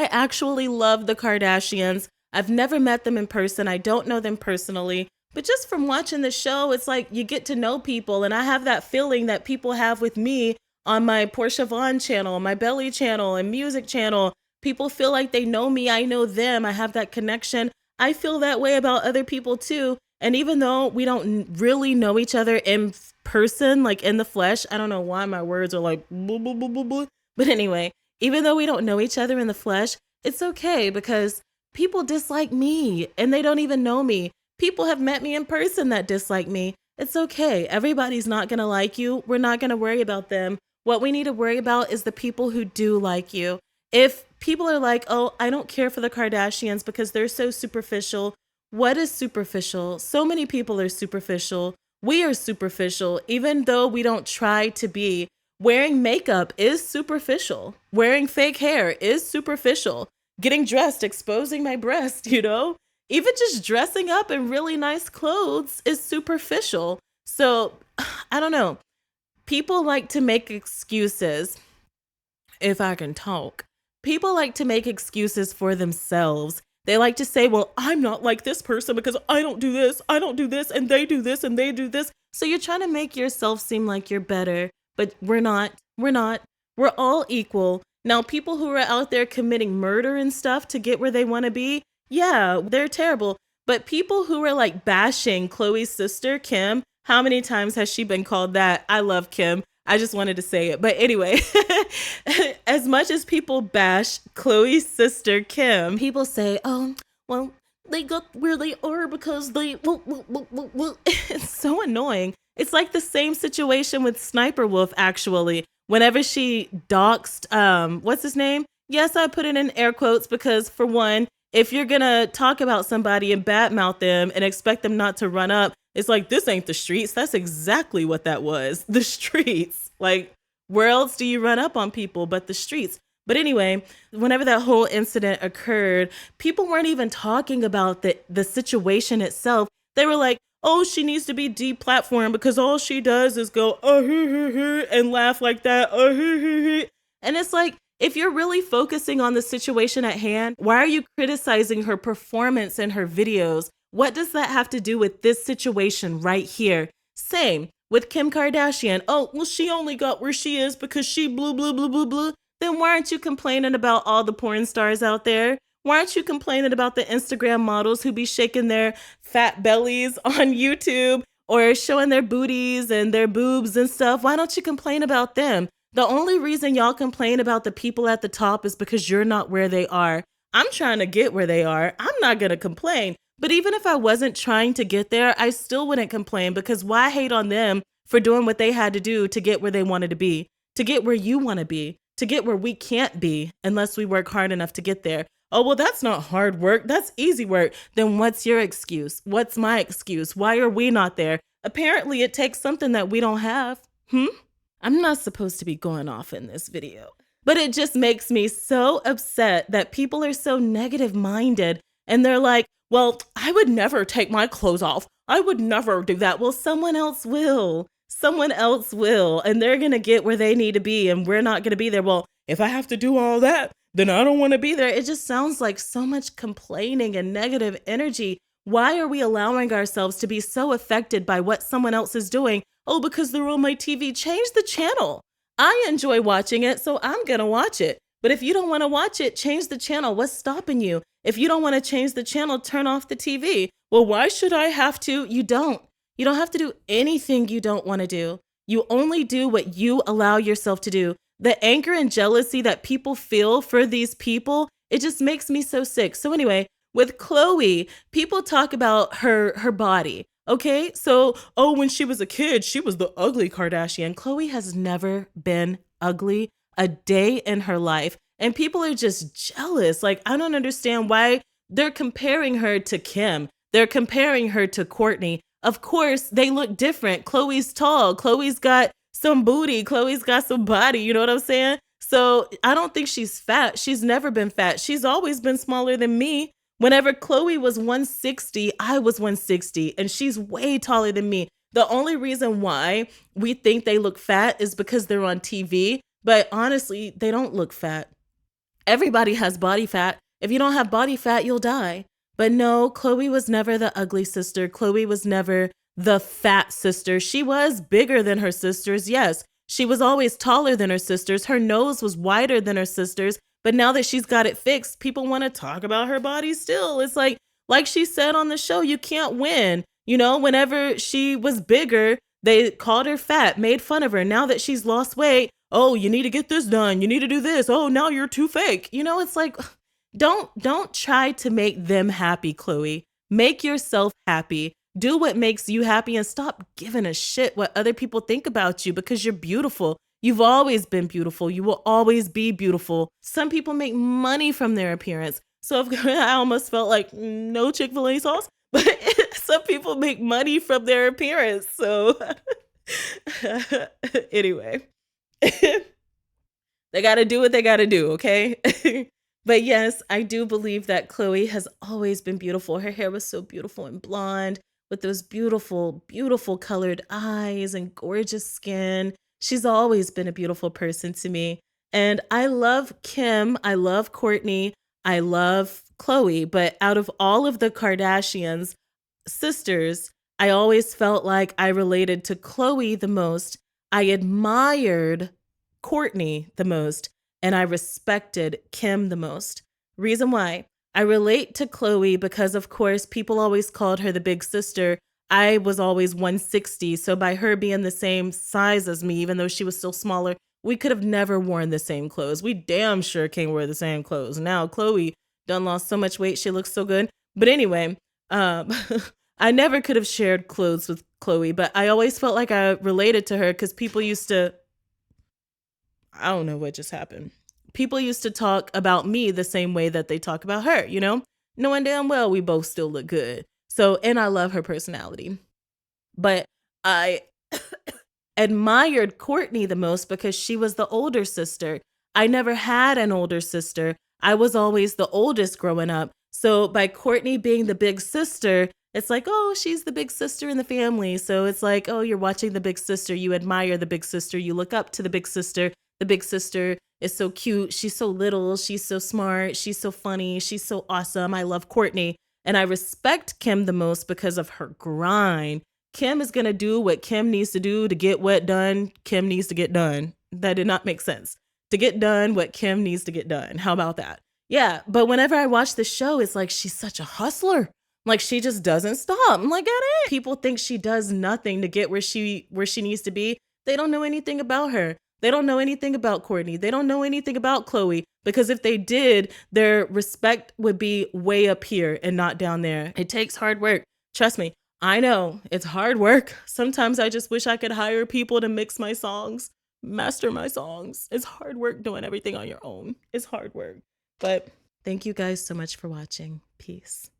I actually love the Kardashians. I've never met them in person. I don't know them personally. But just from watching the show, it's like you get to know people. And I have that feeling that people have with me on my Portia Vaughn channel, my Belly channel, and music channel. People feel like they know me. I know them. I have that connection. I feel that way about other people too. And even though we don't really know each other in person, like in the flesh, I don't know why my words are like, blah, blah, blah, blah, blah. But anyway, even though we don't know each other in the flesh, it's okay because people dislike me and they don't even know me. People have met me in person that dislike me. It's okay. Everybody's not going to like you. We're not going to worry about them. What we need to worry about is the people who do like you. If people are like, oh, I don't care for the Kardashians because they're so superficial. What is superficial? So many people are superficial. We are superficial, even though we don't try to be. Wearing makeup is superficial. Wearing fake hair is superficial. Getting dressed, exposing my breast, even just dressing up in really nice clothes is superficial. So I don't know. People like to make excuses. If I can talk, people like to make excuses for themselves. They like to say, well, I'm not like this person because I don't do this, and they do this, and they do this. So you're trying to make yourself seem like you're better, but we're not. We're not. We're all equal. Now, people who are out there committing murder and stuff to get where they want to be, yeah, they're terrible. But people who are like bashing Khloe's sister, Kim, how many times has she been called that? I love Kim. I just wanted to say it. But anyway, as much as people bash Khloe's sister, Kim, people say, oh, well, they got where they are because they, it's so annoying. It's like the same situation with Sniper Wolf, actually. Whenever she doxed, what's his name? Yes, I put it in air quotes because, for one, if you're going to talk about somebody and badmouth them and expect them not to run up, it's like, this ain't the streets. That's exactly what that was. The streets. Like, where else do you run up on people but the streets? But anyway, whenever that whole incident occurred, people weren't even talking about the situation itself. They were like, oh, she needs to be deplatformed because all she does is go, and laugh like that. And it's like, if you're really focusing on the situation at hand, why are you criticizing her performance in her videos? What does that have to do with this situation right here? Same with Kim Kardashian. Oh, well, she only got where she is because she blew, blew, blew, blew, blew. Then why aren't you complaining about all the porn stars out there? Why aren't you complaining about the Instagram models who be shaking their fat bellies on YouTube or showing their booties and their boobs and stuff? Why don't you complain about them? The only reason y'all complain about the people at the top is because you're not where they are. I'm trying to get where they are. I'm not going to complain. But even if I wasn't trying to get there, I still wouldn't complain because why hate on them for doing what they had to do to get where they wanted to be, to get where you want to be, to get where we can't be unless we work hard enough to get there. Oh, well, that's not hard work. That's easy work. Then what's your excuse? What's my excuse? Why are we not there? Apparently, it takes something that we don't have. I'm not supposed to be going off in this video, but it just makes me so upset that people are so negative minded and they're like, well, I would never take my clothes off. I would never do that. Well, someone else will. Someone else will, and they're going to get where they need to be, and we're not going to be there. Well, if I have to do all that, then I don't want to be there. It just sounds like so much complaining and negative energy. Why are we allowing ourselves to be so affected by what someone else is doing? Oh, because they're on my TV. Change the channel. I enjoy watching it, so I'm going to watch it. But if you don't want to watch it, change the channel. What's stopping you? If you don't want to change the channel, turn off the TV. Well, why should I have to? You don't. You don't have to do anything you don't want to do. You only do what you allow yourself to do. The anger and jealousy that people feel for these people, it just makes me so sick. So anyway, with Khloe, people talk about her body. Okay, so, oh, when she was a kid, she was the ugly Kardashian. Khloe has never been ugly a day in her life. And people are just jealous. Like, I don't understand why they're comparing her to Kim. They're comparing her to Kourtney. Of course, they look different. Khloe's tall. Khloe's got some booty. Khloe's got some body. You know what I'm saying? So I don't think she's fat. She's never been fat. She's always been smaller than me. Whenever Khloe was 160, I was 160, and she's way taller than me. The only reason why we think they look fat is because they're on TV. But honestly, they don't look fat. Everybody has body fat. If you don't have body fat, you'll die. But no, Khloe was never the ugly sister. Khloe was never the fat sister. She was bigger than her sisters, yes. She was always taller than her sisters. Her nose was wider than her sisters. But now that she's got it fixed, people want to talk about her body still. It's like she said on the show, you can't win. You know, whenever she was bigger, they called her fat, made fun of her. Now that she's lost weight, oh, you need to get this done. You need to do this. Oh, now you're too fake. You know, it's like, don't try to make them happy, Khloe. Make yourself happy. Do what makes you happy and stop giving a shit what other people think about you because you're beautiful. You've always been beautiful. You will always be beautiful. Some people make money from their appearance. So I almost felt like no Chick-fil-A sauce, but some people make money from their appearance. So anyway, they got to do what they got to do, okay? But yes, I do believe that Khloe has always been beautiful. Her hair was so beautiful and blonde with those beautiful, beautiful colored eyes and gorgeous skin. She's always been a beautiful person to me. And I love Kim. I love Kourtney. I love Khloe. But out of all of the Kardashians sisters, I always felt like I related to Khloe the most. I admired Kourtney the most, and I respected Kim the most. Reason why? I relate to Khloe because, of course, people always called her the big sister. I was always 160, so by her being the same size as me, even though she was still smaller, we could have never worn the same clothes. We damn sure can't wear the same clothes. Now, Khloe done lost so much weight, she looks so good. But anyway, I never could have shared clothes with Khloe, but I always felt like I related to her because people used to, I don't know what just happened. People used to talk about me the same way that they talk about her, you know, knowing damn well we both still look good. So, and I love her personality. But I admired Kourtney the most because she was the older sister. I never had an older sister. I was always the oldest growing up. So by Kourtney being the big sister, it's like, oh, she's the big sister in the family. So it's like, oh, you're watching the big sister. You admire the big sister. You look up to the big sister. The big sister is so cute. She's so little. She's so smart. She's so funny. She's so awesome. I love Kourtney. And I respect Kim the most because of her grind. Kim is going to do what Kim needs to do to get what done Kim needs to get done. That did not make sense. To get done what Kim needs to get done. How about that? Yeah, but whenever I watch the show, it's like she's such a hustler. Like she just doesn't stop. I'm like, get it. People think she does nothing to get where she needs to be. They don't know anything about her. They don't know anything about Kourtney. They don't know anything about Khloe, because if they did, their respect would be way up here and not down there. It takes hard work. Trust me. I know it's hard work. Sometimes I just wish I could hire people to mix my songs, master my songs. It's hard work doing everything on your own. It's hard work. But thank you guys so much for watching. Peace.